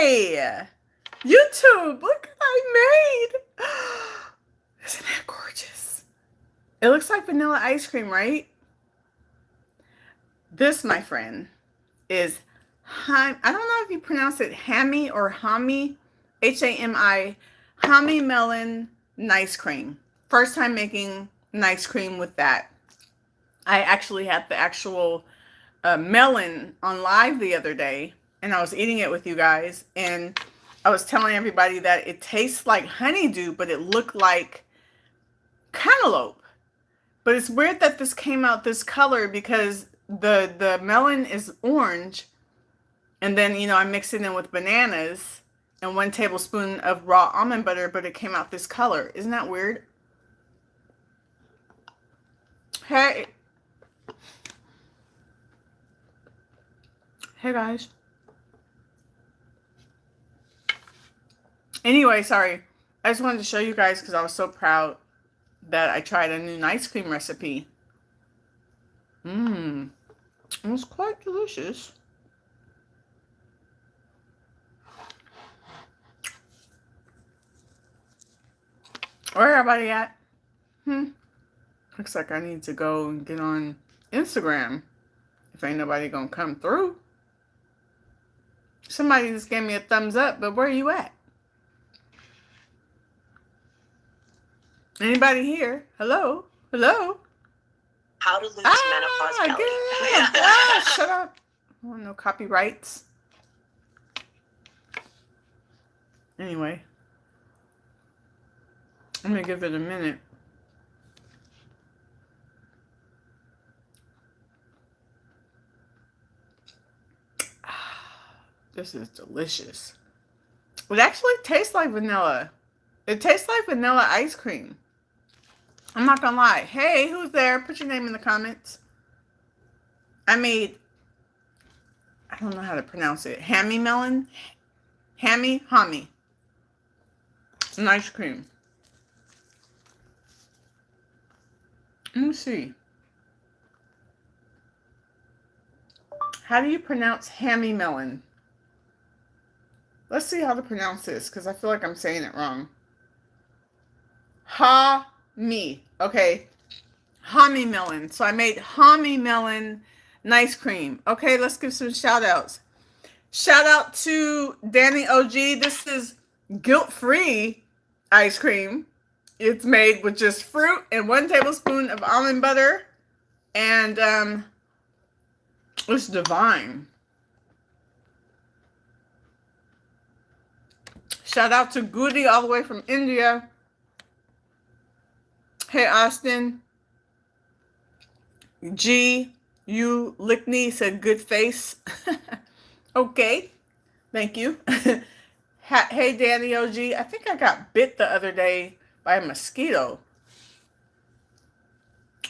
Hey, YouTube, look what I made. Isn't that gorgeous? It looks like vanilla ice cream, right? This, my friend, is I don't know if you pronounce it Hami or Hami, Hami, Hami Melon nice cream. First time making nice cream with that. I actually had the actual melon on live the other day, and I was eating it with you guys, and I was telling everybody that it tastes like honeydew, but it looked like cantaloupe. But it's weird that this came out this color because the melon is orange, and then I mixed it in with bananas and 1 tablespoon of raw almond butter, but it came out this color. Isn't that weird? Hey. Hey guys. Anyway, sorry. I just wanted to show you guys because I was so proud that I tried a new ice cream recipe. It was quite delicious. Where everybody at? Looks like I need to go and get on Instagram if ain't nobody gonna come through. Somebody just gave me a thumbs up, but where are you at? Anybody here? Hello? Hello? How to lose menopause belly. Shut up. Oh, no copyrights. Anyway. I'm going to give it a minute. This is delicious. It actually tastes like vanilla. It tastes like vanilla ice cream. I'm not gonna lie. Hey, who's there? Put your name in the comments. I don't know how to pronounce it. Hami Melon? Hami. And ice cream. Let me see. How do you pronounce Hami Melon? Let's see how to pronounce this, because I feel like I'm saying it wrong. Hami. Okay. Hami Melon. So I made Hami Melon nice cream. Okay, let's give some shout outs. Shout out to Danny OG. This is guilt-free ice cream. It's made with just fruit and 1 tablespoon of almond butter. And it's divine. Shout out to Goody all the way from India. Hey, Austin. G. U. Lickney said good face. Okay. Thank you. Hey, Danny OG. I think I got bit the other day by a mosquito.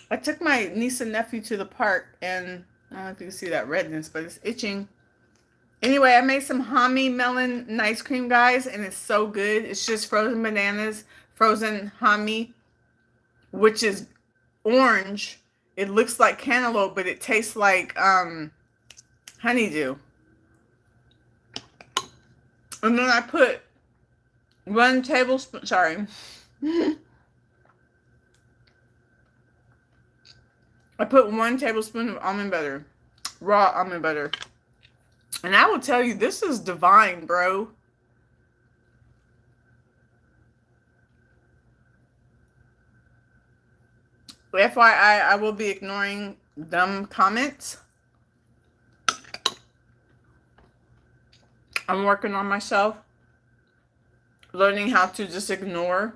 I took my niece and nephew to the park, and I don't know if you can see that redness, but it's itching. Anyway, I made some Hami Melon ice cream, guys, and it's so good. It's just frozen bananas, frozen Hami, which is orange. It looks like cantaloupe, but it tastes like honeydew. And then I put 1 tablespoon, sorry. I put 1 tablespoon of almond butter, raw almond butter. And I will tell you, this is divine, bro. FYI, I will be ignoring dumb comments. I'm working on myself, learning how to just ignore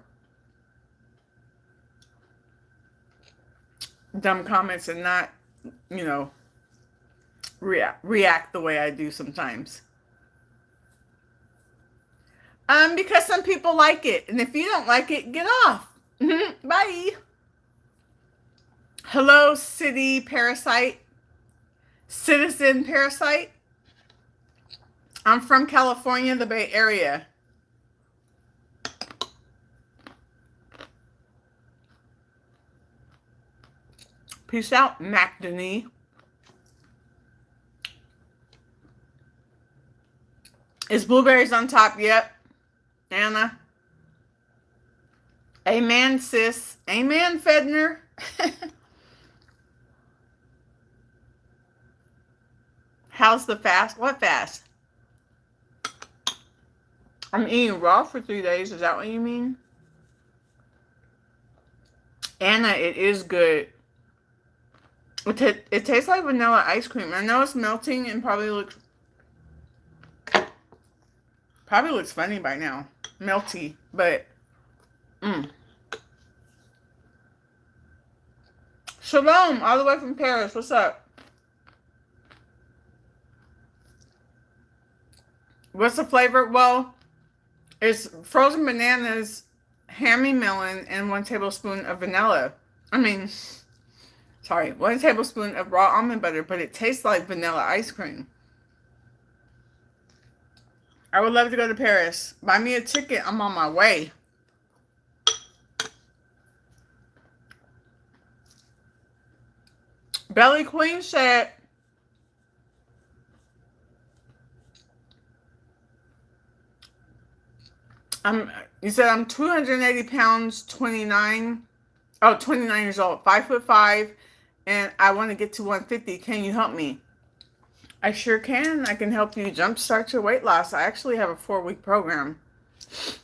dumb comments and not, react the way I do sometimes. Because some people like it, and if you don't like it, get off. Bye. Hello, citizen parasite. I'm from California, the Bay Area. Peace out, Mac Denis. It's blueberries on top. Yep. Anna. Amen, sis. Amen, Fedner. How's the fast? What fast? I'm eating raw for 3 days. Is that what you mean? Anna, it is good. It tastes like vanilla ice cream. I know it's melting and probably looks funny by now. Melty, but Shalom, all the way from Paris. What's up? What's the flavor? Well, it's frozen bananas, Hami melon, and 1 tablespoon of vanilla. Sorry, 1 tablespoon of raw almond butter, but it tastes like vanilla ice cream. I would love to go to Paris. Buy me a ticket. I'm on my way. Belly Queen said, you said I'm 280 pounds, 29 years old, 5'5", and I want to get to 150. Can you help me? I sure can. I can help you jumpstart your weight loss. I actually have a 4-week program.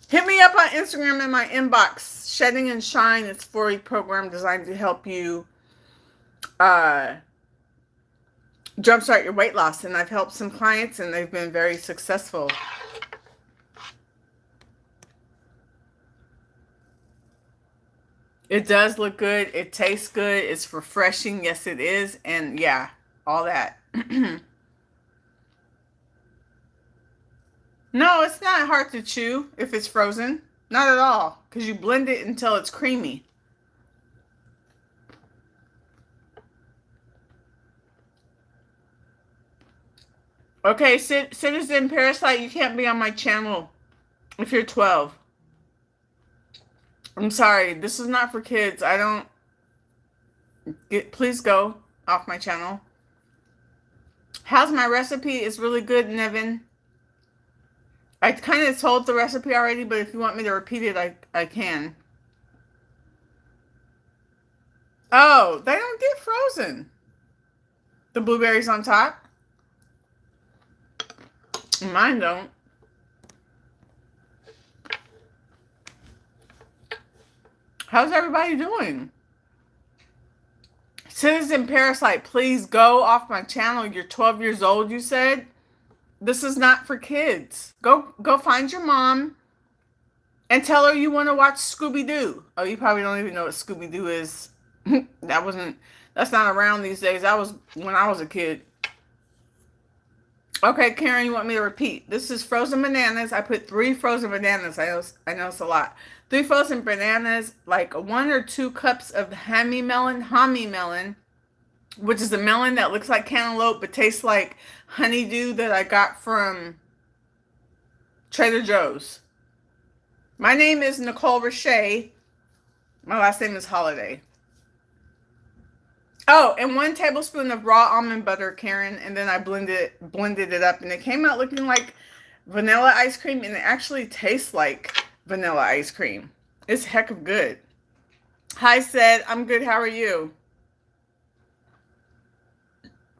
Hit me up on Instagram in my inbox. Shedding and Shine. It's a 4-week program designed to help you jumpstart your weight loss. And I've helped some clients and they've been very successful. It does look good. It tastes good. It's refreshing. Yes, it is. And yeah, all that. No, it's not hard to chew if it's frozen. Not at all. Because you blend it until it's creamy. Okay, Citizen Parasite, you can't be on my channel if you're 12. I'm sorry. This is not for kids. Please go off my channel. How's my recipe? It's really good, Nevin. I kind of told the recipe already, but if you want me to repeat it, I can. Oh, they don't get frozen. The blueberries on top? Mine don't. How's everybody doing? Citizen Parasite, please go off my channel. You're 12 years old, you said? This is not for kids. Go find your mom and tell her you want to watch Scooby-Doo. Oh, you probably don't even know what Scooby-Doo is. That's not around these days. That was when I was a kid. Okay, Karen, you want me to repeat? This is frozen bananas. I put 3 frozen bananas. I know it's a lot. 3 frozen bananas, like 1 or 2 cups of Hami melon, which is a melon that looks like cantaloupe but tastes like honeydew that I got from Trader Joe's. My name is Nicole Richey. My last name is Holiday. Oh, and 1 tablespoon of raw almond butter, Karen, and then I blended it up, and it came out looking like vanilla ice cream, and it actually tastes like vanilla ice cream. It's heck of good. Hi, Sed. I'm good. How are you?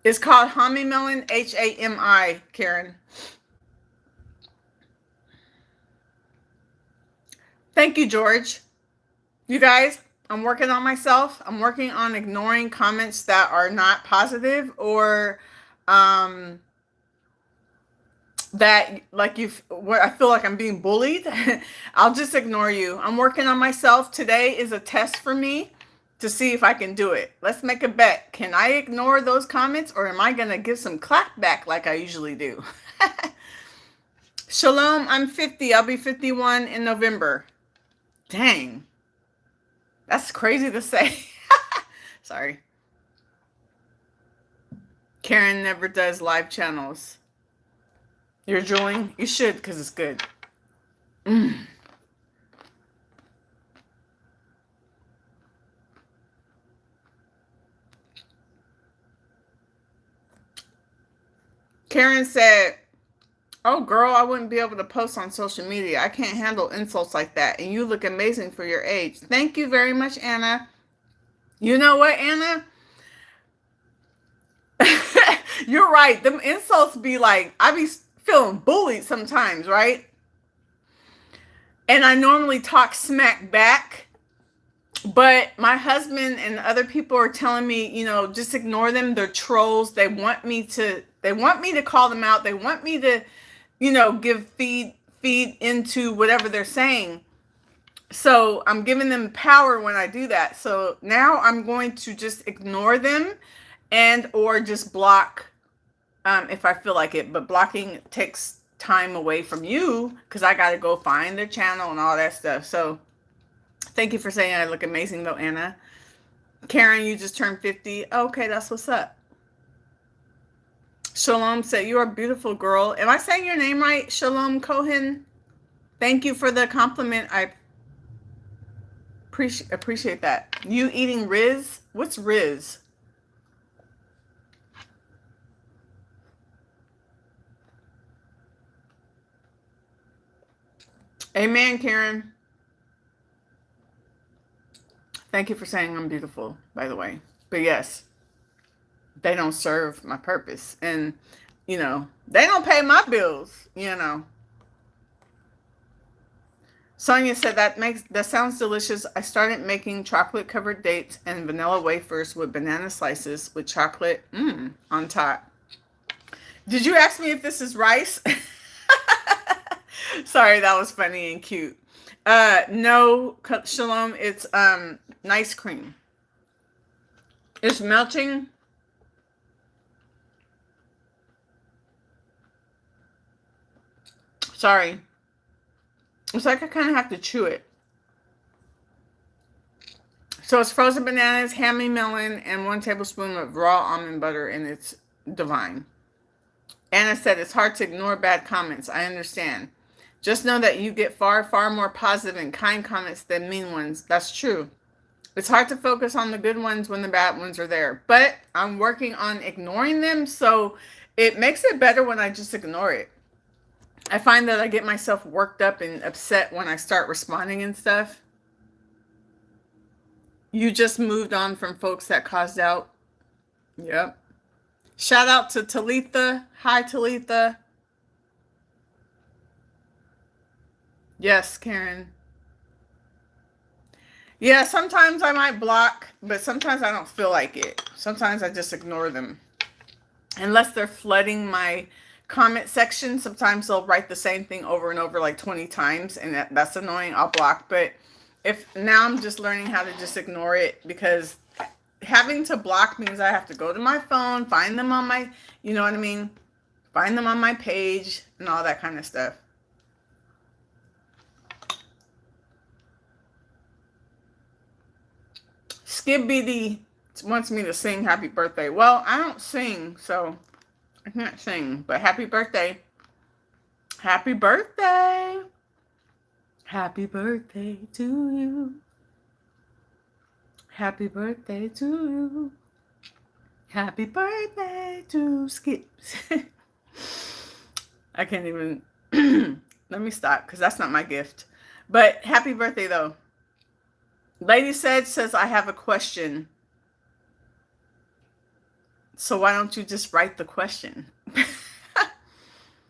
It's called Hami Melon, Hami, Karen. Thank you, George. You guys, I'm working on myself. I'm working on ignoring comments that are not positive or that like where I feel like I'm being bullied. I'll just ignore you. I'm working on myself. Today is a test for me to see if I can do it. Let's make a bet. Can I ignore those comments or am I going to give some clap back like I usually do? Shalom, I'm 50. I'll be 51 in November. Dang. That's crazy to say. Sorry. Karen never does live channels. You're drooling? You should because it's good. Karen said, Oh, girl, I wouldn't be able to post on social media. I can't handle insults like that. And you look amazing for your age. Thank you very much, Anna. You know what, Anna? You're right. Them insults be like, I be feeling bullied sometimes, right? And I normally talk smack back. But my husband and other people are telling me, you know, just ignore them. They're trolls. They want me to call them out. They want me to, you know, give feed into whatever they're saying. So I'm giving them power when I do that. So now I'm going to just ignore them and or just block if I feel like it. But blocking takes time away from you because I got to go find their channel and all that stuff. So thank you for saying I look amazing though, Anna. Karen, you just turned 50. Okay, that's what's up. Shalom said, you are a beautiful girl. Am I saying your name right? Shalom Cohen. Thank you for the compliment. I appreciate that. You eating Riz? What's Riz? Amen, Karen. Thank you for saying I'm beautiful, by the way. But yes, they don't serve my purpose. And, you know, they don't pay my bills, you know. Sonia said that sounds delicious. I started making chocolate covered dates and vanilla wafers with banana slices with chocolate on top. Did you ask me if this is rice? Sorry, that was funny and cute. No, Shalom, it's nice cream. It's melting. Sorry. It's like I kind of have to chew it. So it's frozen bananas, Hami Melon, and 1 tablespoon of raw almond butter, and it's divine. Anna said, it's hard to ignore bad comments. I understand. Just know that you get far, far more positive and kind comments than mean ones. That's true. It's hard to focus on the good ones when the bad ones are there. But I'm working on ignoring them, so it makes it better when I just ignore it. I find that I get myself worked up and upset when I start responding and stuff. You just moved on from folks that caused out. Yep. Shout out to Talitha. Hi, Talitha. Yes, Karen. Yeah, sometimes I might block, but sometimes I don't feel like it. Sometimes I just ignore them. Unless they're flooding my comment section, sometimes they'll write the same thing over and over like 20 times, and that's annoying. I'll block. But if now I'm just learning how to just ignore it, because having to block means I have to go to my phone, find them on my, you know what I mean? Find them on my page and all that kind of stuff. Skip BD wants me to sing happy birthday. Well, I don't sing, so I can't sing. But happy birthday. Happy birthday. Happy birthday to you. Happy birthday to you. Happy birthday to Skips. I can't even. Let me stop because that's not my gift. But happy birthday, though. Lady says, I have a question. So why don't you just write the question?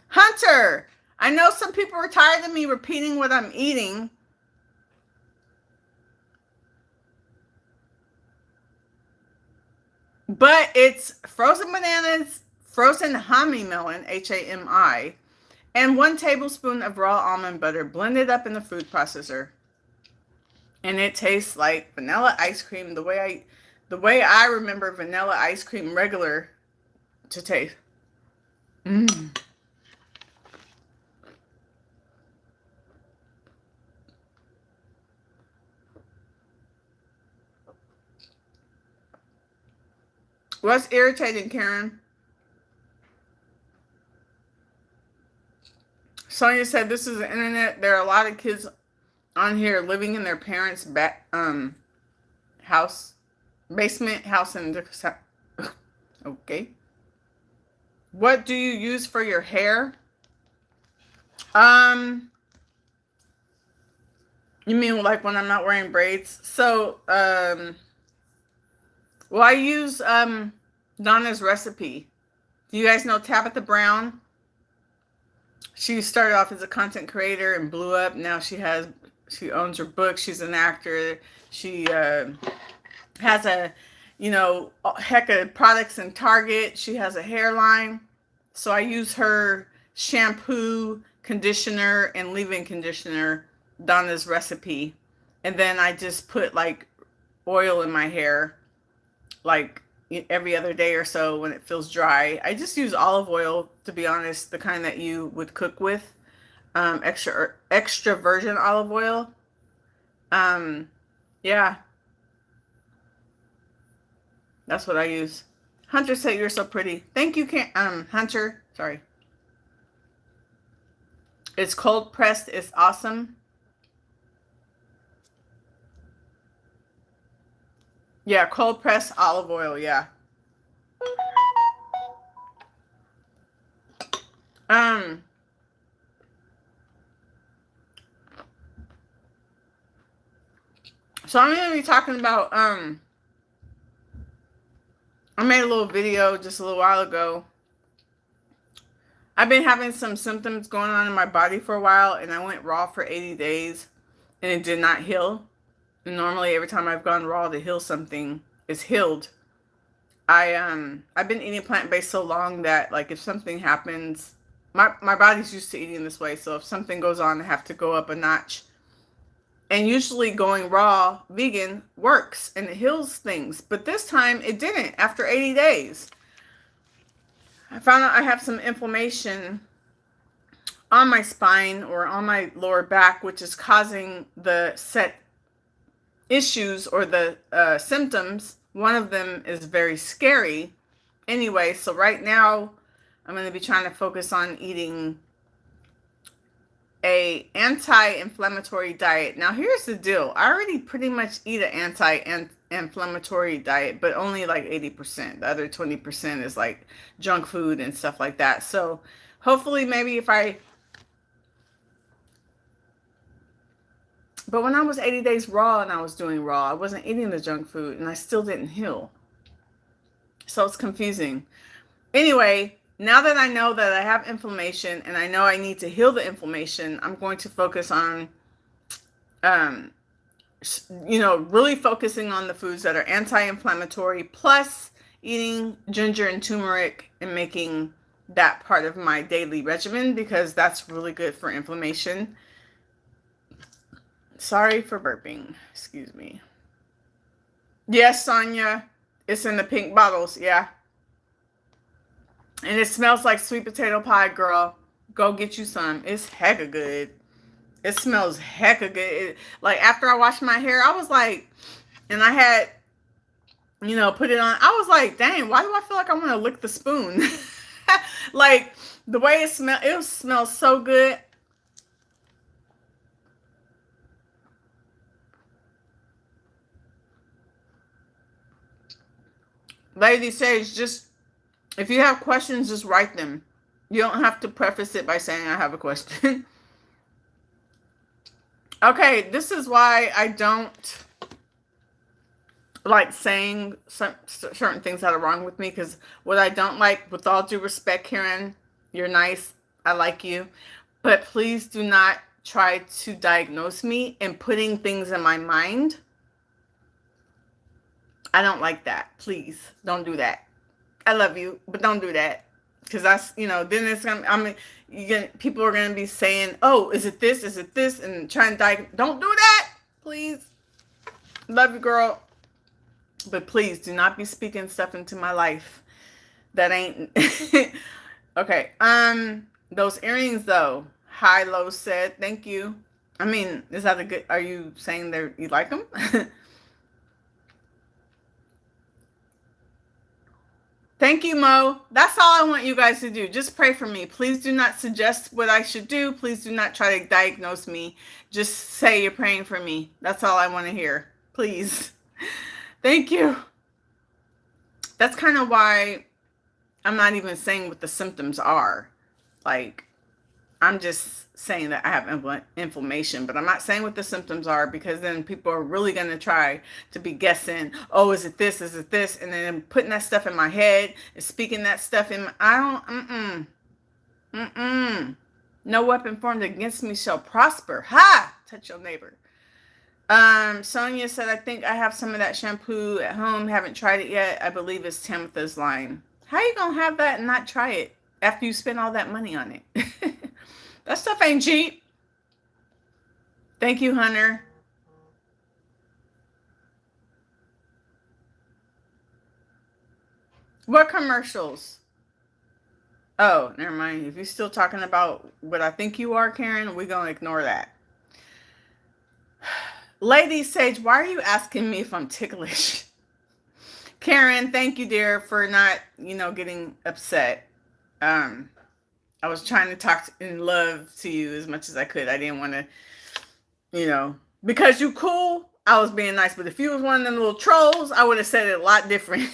Hunter, I know some people are tired of me repeating what I'm eating. But it's frozen bananas, frozen Hami Melon, Hami, and 1 tablespoon of raw almond butter blended up in the food processor. And it tastes like vanilla ice cream, the way I remember vanilla ice cream regular to taste. What's irritating, Karen? Sonia said, this is the internet. There are a lot of kids on here living in their parents' house, basement, house, and okay. What do you use for your hair? Um, you mean like when I'm not wearing braids? So, well, I use Donna's recipe. Do you guys know Tabitha Brown? She started off as a content creator and blew up. Now she owns her book. She's an actor. She has a, heck of products in Target. She has a hairline. So I use her shampoo, conditioner, and leave-in conditioner, Donna's recipe. And then I just put like oil in my hair, like every other day or so when it feels dry. I just use olive oil, to be honest, the kind that you would cook with, extra virgin olive oil. Um, yeah, that's what I use. Hunter said you're so pretty. Thank you, Hunter. Sorry. It's cold pressed. It's awesome. Yeah, cold pressed olive oil. Yeah. Um. So I'm gonna be talking about I made a little video just a little while ago. I've been having some symptoms going on in my body for a while, and I went raw for 80 days, and it did not heal. And normally, every time I've gone raw to heal something, it's healed. I've been eating plant based so long that like if something happens, my body's used to eating this way. So if something goes on, I have to go up a notch. And usually going raw vegan works and it heals things. But this time it didn't after 80 days. I found out I have some inflammation on my spine or on my lower back, which is causing the set issues or the symptoms. One of them is very scary. Anyway, so right now I'm going to be trying to focus on eating a anti-inflammatory diet. Now here's the deal. I already pretty much eat an anti-inflammatory diet, but only like 80%. The other 20% is like junk food and stuff like that. So hopefully maybe but when I was 80 days raw and I was doing raw, I wasn't eating the junk food and I still didn't heal. So it's confusing. Anyway, now that I know that I have inflammation and I know I need to heal the inflammation, I'm going to focus on, really focusing on the foods that are anti-inflammatory, plus eating ginger and turmeric and making that part of my daily regimen because that's really good for inflammation. Sorry for burping. Excuse me. Yes, Sonia. It's in the pink bottles. Yeah. And it smells like sweet potato pie, girl. Go get you some. It's hecka good. It smells hecka good. Like after I washed my hair, I was like, and I had, put it on. I was like, dang, why do I feel like I want to lick the spoon? Like the way it smells so good. Lady Sage, just if you have questions, just write them. You don't have to preface it by saying I have a question. Okay, this is why I don't like saying certain things that are wrong with me, because what I don't like, with all due respect, Karen, you're nice, I like you, but please do not try to diagnose me and putting things in my mind. I don't like that. Please don't do that. I love you, but don't do that. Because that's, then it's going to, people are going to be saying, oh, is it this? Is it this? And trying to don't do that. Please. Love you, girl. But please do not be speaking stuff into my life that ain't. Okay. Those earrings though, High Low said, thank you. I mean, is that are you saying you like them? Thank you, Mo. That's all I want you guys to do. Just pray for me. Please do not suggest what I should do. Please do not try to diagnose me. Just say you're praying for me. That's all I want to hear. Please. Thank you. That's kind of why I'm not even saying what the symptoms are. Like, I'm just saying that I have inflammation, but I'm not saying what the symptoms are, because then people are really going to try to be guessing, oh, is it this? Is it this? And then putting that stuff in my head and speaking that stuff in I don't, no weapon formed against me shall prosper. Ha! Touch your neighbor. Sonia said, I think I have some of that shampoo at home. Haven't tried it yet. I believe it's Tamitha's line. How you gonna have that and not try it after you spend all that money on it? That stuff ain't cheap. Thank you, Hunter. What commercials? Oh, never mind. If you're still talking about what I think you are, Karen, we're gonna ignore that. Lady Sage, why are you asking me if I'm ticklish? Karen, thank you, dear, for not, getting upset. I was trying to talk in love to you as much as I could. I didn't want to, because you cool, I was being nice. But if you was one of them little trolls, I would have said it a lot different.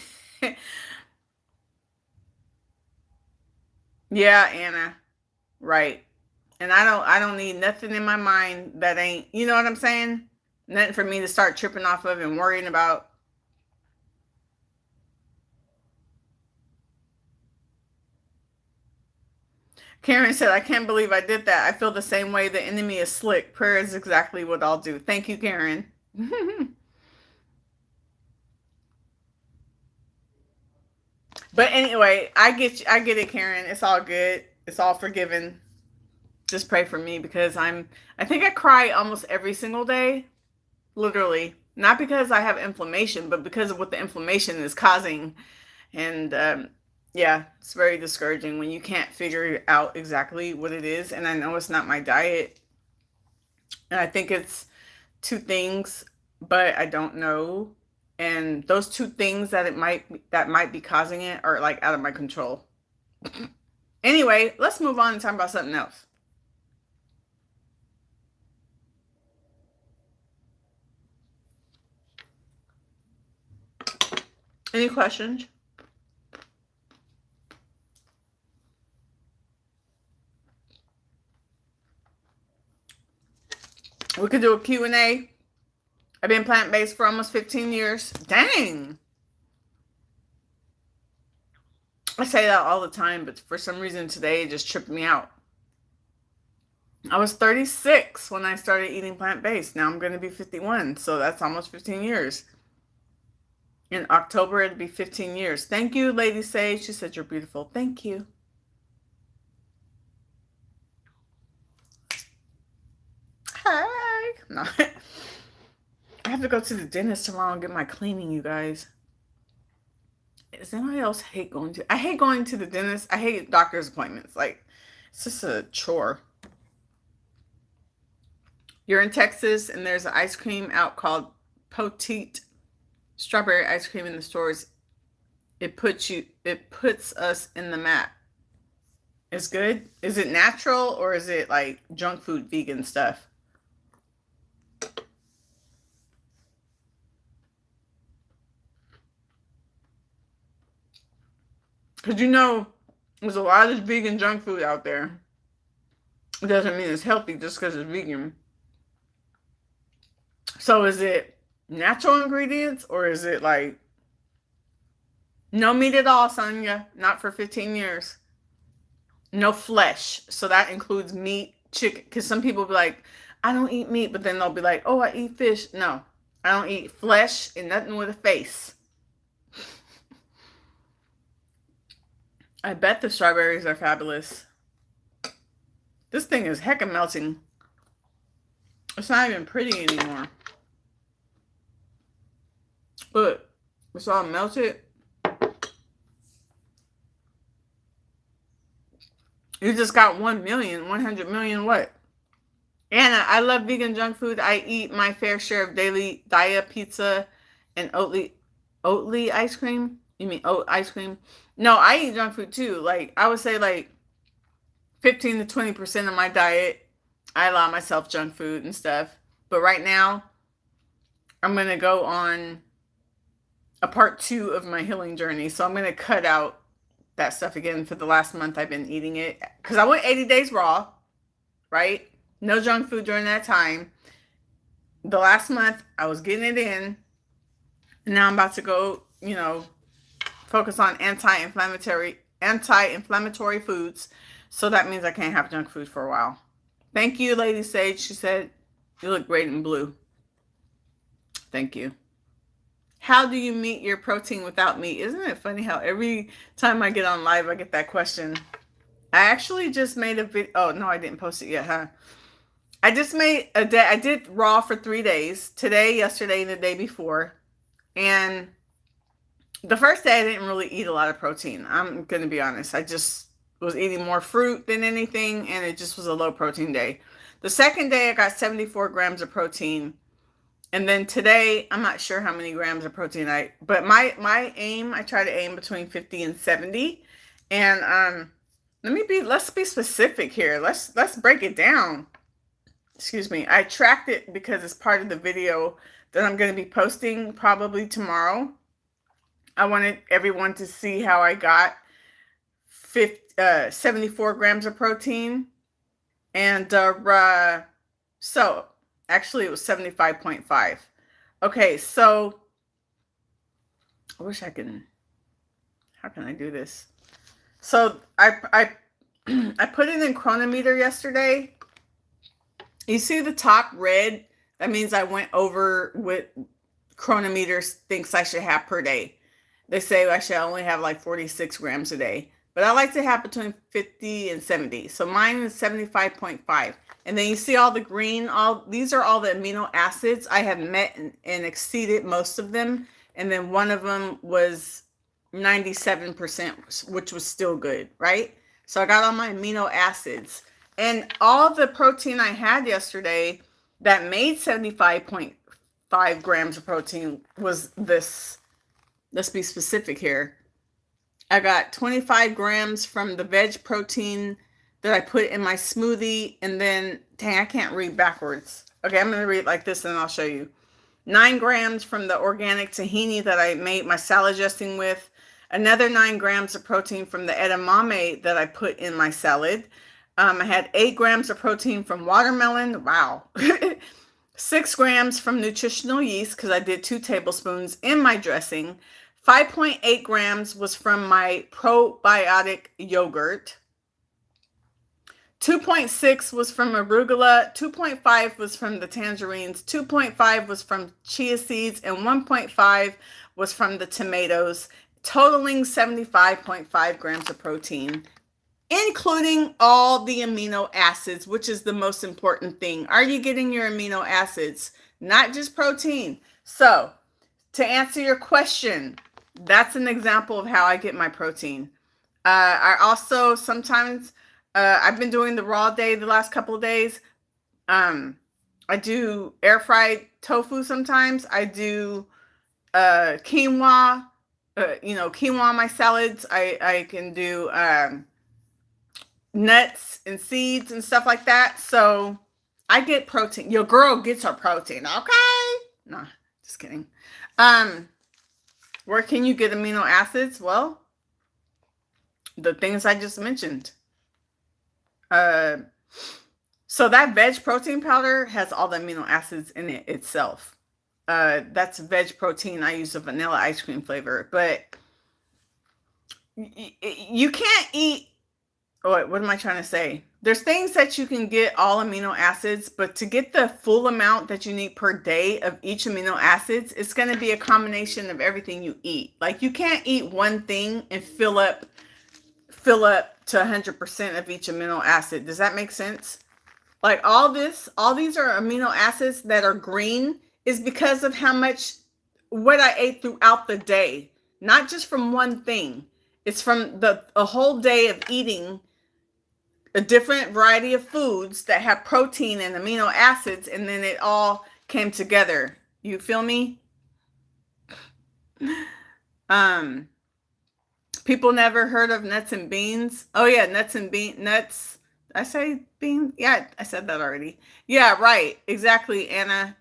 Yeah, Anna. Right. And I don't need nothing in my mind that ain't, you know what I'm saying? Nothing for me to start tripping off of and worrying about. Karen said, I can't believe I did that. I feel the same way. The enemy is slick. Prayer is exactly what I'll do. Thank you, Karen. But anyway, I get it, Karen. It's all good. It's all forgiven. Just pray for me, because I think I cry almost every single day. Literally. Not because I have inflammation, but because of what the inflammation is causing. And yeah, it's very discouraging when you can't figure out exactly what it is. And I know it's not my diet. And I think it's two things, but I don't know. And those two things that might be causing it are like out of my control. Anyway, let's move on and talk about something else. Any questions? We could do a Q&A. I've been plant-based for almost 15 years. Dang. I say that all the time, but for some reason today it just tripped me out. I was 36 when I started eating plant-based. Now I'm going to be 51, so that's almost 15 years. In October, it'll be 15 years. Thank you, Lady Sage. She said you're beautiful. Thank you. Hi. No. I have to go to the dentist tomorrow and get my cleaning, you guys. Does anybody else hate going to... I hate going to the dentist. I hate doctor's appointments. Like, it's just a chore. You're in Texas, and there's an ice cream out called Petite strawberry ice cream in the stores. It puts us in the map. It's good. Is it natural, or is it like junk food vegan stuff? Because there's a lot of vegan junk food out there. It doesn't mean it's healthy just because it's vegan. So is it natural ingredients, or is it like no meat at all, Sonia? Not for 15 years. No flesh. So that includes meat, chicken. Because some people be like, I don't eat meat, but then they'll be like, oh, I eat fish. No, I don't eat flesh and nothing with a face. I bet the strawberries are fabulous. This thing is heckin' melting. It's not even pretty anymore. Look, it's all melted. You just got 100 million what? Anna, I love vegan junk food. I eat my fair share of daily Daya pizza and Oatly ice cream. You mean oat ice cream? No, I eat junk food too. Like, I would say like 15 to 20% of my diet, I allow myself junk food and stuff. But right now, I'm going to go on a part 2 of my healing journey. So I'm going to cut out that stuff again. For the last month, I've been eating it. Because I went 80 days raw. right? No junk food during that time. The last month, I was getting it in. And now I'm about to go, focus on anti-inflammatory foods. So that means I can't have junk food for a while. Thank you, Lady Sage. She said, you look great in blue. Thank you. How do you meet your protein without meat? Isn't it funny how every time I get on live, I get that question? I actually just made a video. Oh, no, I didn't post it yet, huh? I just made a day. I did raw for 3 days. Today, yesterday, and the day before. And the first day I didn't really eat a lot of protein. I'm going to be honest. I just was eating more fruit than anything, and it just was a low protein day. The second day I got 74 grams of protein. And then today, I'm not sure how many grams of protein but my aim, I try to aim between 50 and 70. And let's be specific here. Let's break it down. Excuse me. I tracked it because it's part of the video that I'm going to be posting probably tomorrow. I wanted everyone to see how I got 74 grams of protein. And so actually it was 75.5. Okay, so I wish how can I do this? So I put it in Chronometer yesterday. You see the top red? That means I went over what Chronometer thinks I should have per day. They say I should only have like 46 grams a day. But I like to have between 50 and 70. So mine is 75.5. And then you see all the green. These are all the amino acids. I have met and exceeded most of them. And then one of them was 97%, which was still good, right? So I got all my amino acids. And all the protein I had yesterday that made 75.5 grams of protein was this. Let's be specific here. I got 25 grams from the veg protein that I put in my smoothie. And then, dang, I can't read backwards. Okay, I'm going to read like this and I'll show you. 9 grams from the organic tahini that I made my salad dressing with. Another 9 grams of protein from the edamame that I put in my salad. I had 8 grams of protein from watermelon. Wow. 6 grams from nutritional yeast because I did 2 tablespoons in my dressing. 5.8 grams was from my probiotic yogurt. 2.6 was from arugula. 2.5 was from the tangerines. 2.5 was from chia seeds. And 1.5 was from the tomatoes, totaling 75.5 grams of protein, including all the amino acids, which is the most important thing. Are you getting your amino acids? Not just protein. So, to answer your question, that's an example of how I get my protein. I also sometimes, I've been doing the raw day the last couple of days. I do air fried tofu sometimes. I do quinoa, quinoa on my salads. I can do nuts and seeds and stuff like that. So I get protein. Your girl gets her protein, okay? No, just kidding. Where can you get amino acids? Well, the things I just mentioned. So that veg protein powder has all the amino acids in it itself. That's veg protein. I use a vanilla ice cream flavor, but you can't eat. What am I trying to say? There's things that you can get all amino acids, but to get the full amount that you need per day of each amino acids, it's going to be a combination of everything you eat. Like you can't eat one thing and fill up to 100% of each amino acid. Does that make sense? Like all these are amino acids that are green is because of what I ate throughout the day, not just from one thing. It's from a whole day of eating a different variety of foods that have protein and amino acids, and then it all came together. You feel me? People never heard of nuts and beans. Oh yeah, nuts. I say beans? Yeah, I said that already. Yeah, right. Exactly, Anna.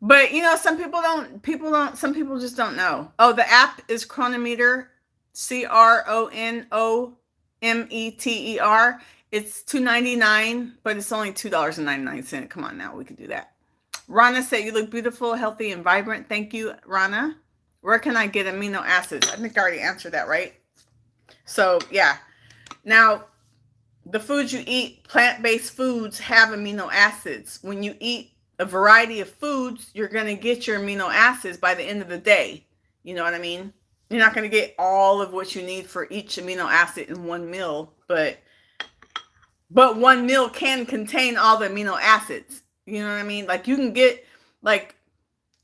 But some people just don't know. Oh, the app is Chronometer, Chronometer. It's $2.99, but it's only $2.99. Come on now, we can do that. Rana said, you look beautiful, healthy, and vibrant. Thank you, Rana. Where can I get amino acids? I think I already answered that, right? So, yeah. Now, the foods you eat, plant-based foods, have amino acids. When you eat a variety of foods, you're going to get your amino acids by the end of the day. You know what I mean? You're not going to get all of what you need for each amino acid in one meal, but one meal can contain all the amino acids. You know what I mean? Like, you can get, like,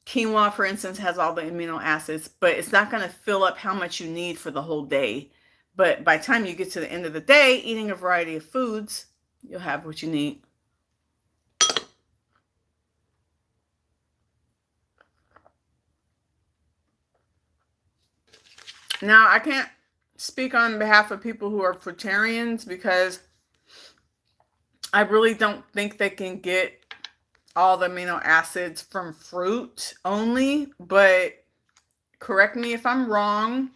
quinoa, for instance, has all the amino acids, but it's not going to fill up how much you need for the whole day. But by the time you get to the end of the day, eating a variety of foods, you'll have what you need. Now, I can't speak on behalf of people who are fruitarians because I really don't think they can get all the amino acids from fruit only, but correct me if I'm wrong.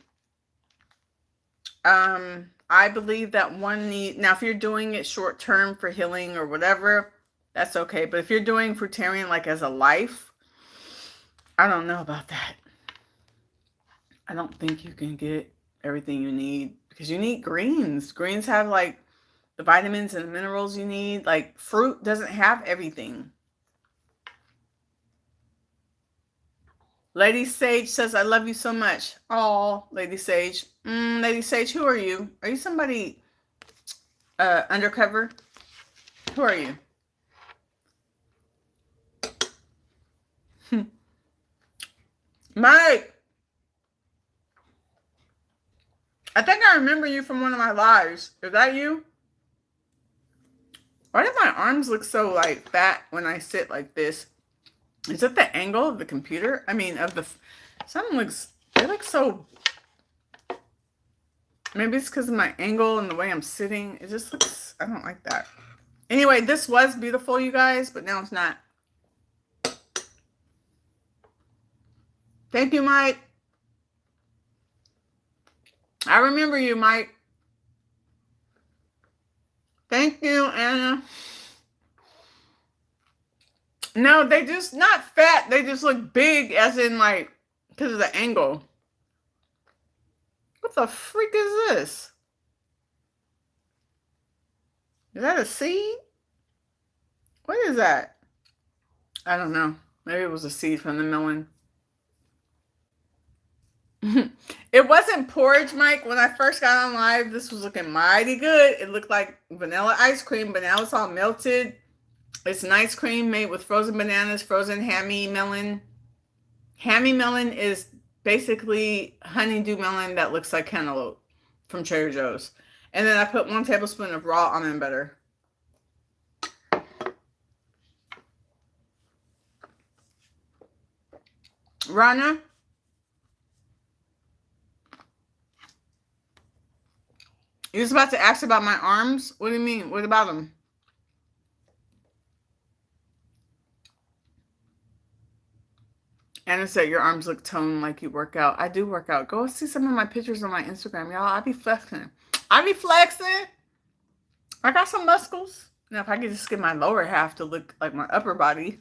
I believe that one need, now if you're doing it short term for healing or whatever, that's okay. But if you're doing fruitarian like as a life, I don't know about that. I don't think you can get everything you need because you need greens. Greens have like the vitamins and the minerals you need. Like fruit doesn't have everything. Lady Sage says, I love you so much. Oh, Lady Sage. Lady Sage, who are you? Are you somebody undercover? Who are you? Mike. I think I remember you from one of my lives. Is that you? Why do my arms look so like fat when I sit like this? Is it the angle of the computer? I mean, of the, something looks, they look so, maybe it's because of my angle and the way I'm sitting. It just looks, I don't like that. Anyway, this was beautiful, you guys, but now it's not. Thank you, Mike. I remember you, Mike. Thank you, Anna. No, they just not fat. They just look big as in like, because of the angle. What the freak is this? Is that a seed? What is that? I don't know. Maybe it was a seed from the melon. It wasn't porridge, Mike. When I first got on live, this was looking mighty good. It looked like vanilla ice cream, but now it's all melted. It's an ice cream made with frozen bananas, frozen Hami melon. Hami melon is basically honeydew melon that looks like cantaloupe from Trader Joe's. And then I put 1 tablespoon of raw almond butter. Rana? You was about to ask about my arms? What do you mean? What about them? Anna said your arms look toned like you work out. I do work out. Go see some of my pictures on my Instagram, y'all. I be flexing. I got some muscles. Now, if I could just get my lower half to look like my upper body.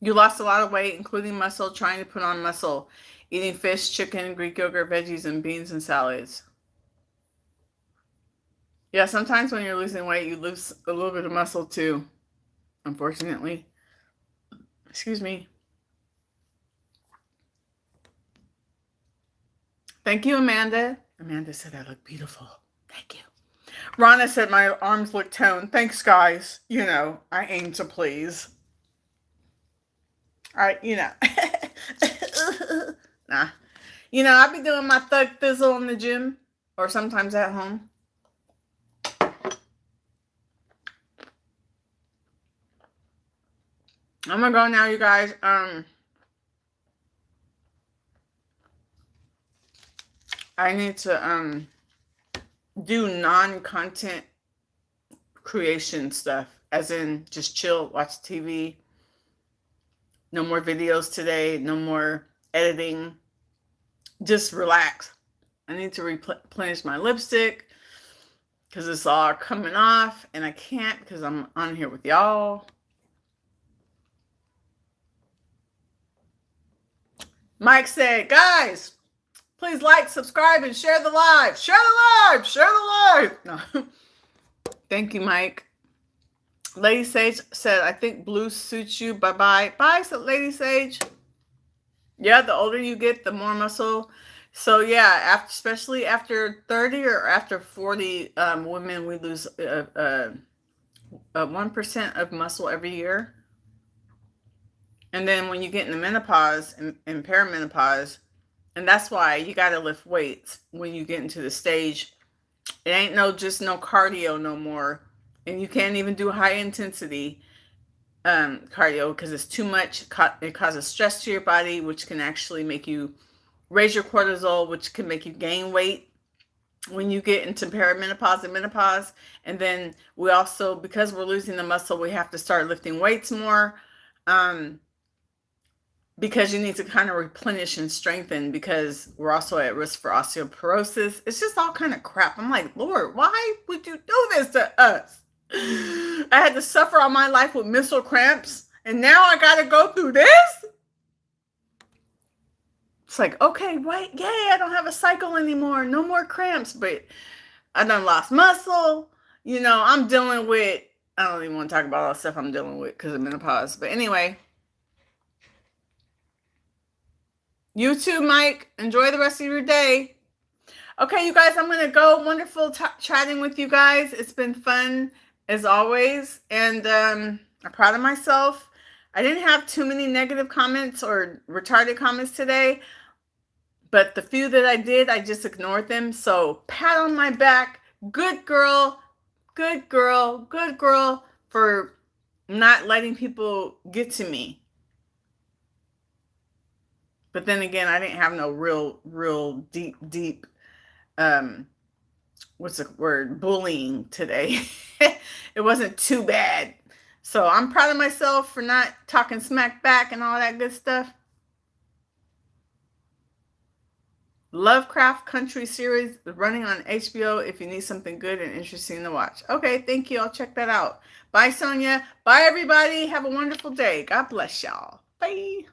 You lost a lot of weight, including muscle, trying to put on muscle, eating fish, chicken, Greek yogurt, veggies, and beans and salads. Yeah, sometimes when you're losing weight, you lose a little bit of muscle too, unfortunately. Excuse me. Thank you, Amanda. Amanda said I look beautiful. Thank you. Rana said my arms look toned. Thanks, guys. You know, I aim to please. All right, you know. Nah. You know, I be doing my thug thizzle in the gym or sometimes at home. I'm gonna go now, you guys. I need to do non-content creation stuff, as in just chill, watch TV. No more videos today, no more editing. just relax. I need to replenish my lipstick because it's all coming off, and I can't because I'm on here with y'all. Mike said, guys, please like, subscribe, and share the live. Share the live. Share the live. No. Thank you, Mike. Lady Sage said, I think blue suits you. Bye-bye. Bye, Lady Sage. Yeah, the older you get, the more muscle. So, yeah, especially after 30 or after 40, women, we lose 1% of muscle every year. And then when you get into menopause and perimenopause, and that's why you got to lift weights when you get into the stage. It ain't just no cardio no more. And you can't even do high intensity cardio because it's too much. It causes stress to your body, which can actually make you raise your cortisol, which can make you gain weight when you get into perimenopause and menopause. And then we also, because we're losing the muscle, we have to start lifting weights more. Because you need to kind of replenish and strengthen because we're also at risk for osteoporosis. It's just all kind of crap. I'm like, Lord, why would you do this to us? I had to suffer all my life with menstrual cramps, and now I got to go through this? It's like, okay, wait, yay, I don't have a cycle anymore. No more cramps, but I done lost muscle. You know, I'm dealing with, I don't even want to talk about all the stuff I'm dealing with because of menopause. But anyway, you too, Mike. Enjoy the rest of your day. Okay, you guys, I'm going to go. Wonderful chatting with you guys. It's been fun as always. And I'm proud of myself. I didn't have too many negative comments or retarded comments today. But the few that I did, I just ignored them. So pat on my back. Good girl. Good girl. Good girl for not letting people get to me. But then again, I didn't have no real deep, what's the word, bullying today. It wasn't too bad. So I'm proud of myself for not talking smack back and all that good stuff. Lovecraft Country series running on HBO if you need something good and interesting to watch. Okay, thank you. I'll check that out. Bye, Sonia. Bye, everybody. Have a wonderful day. God bless y'all. Bye.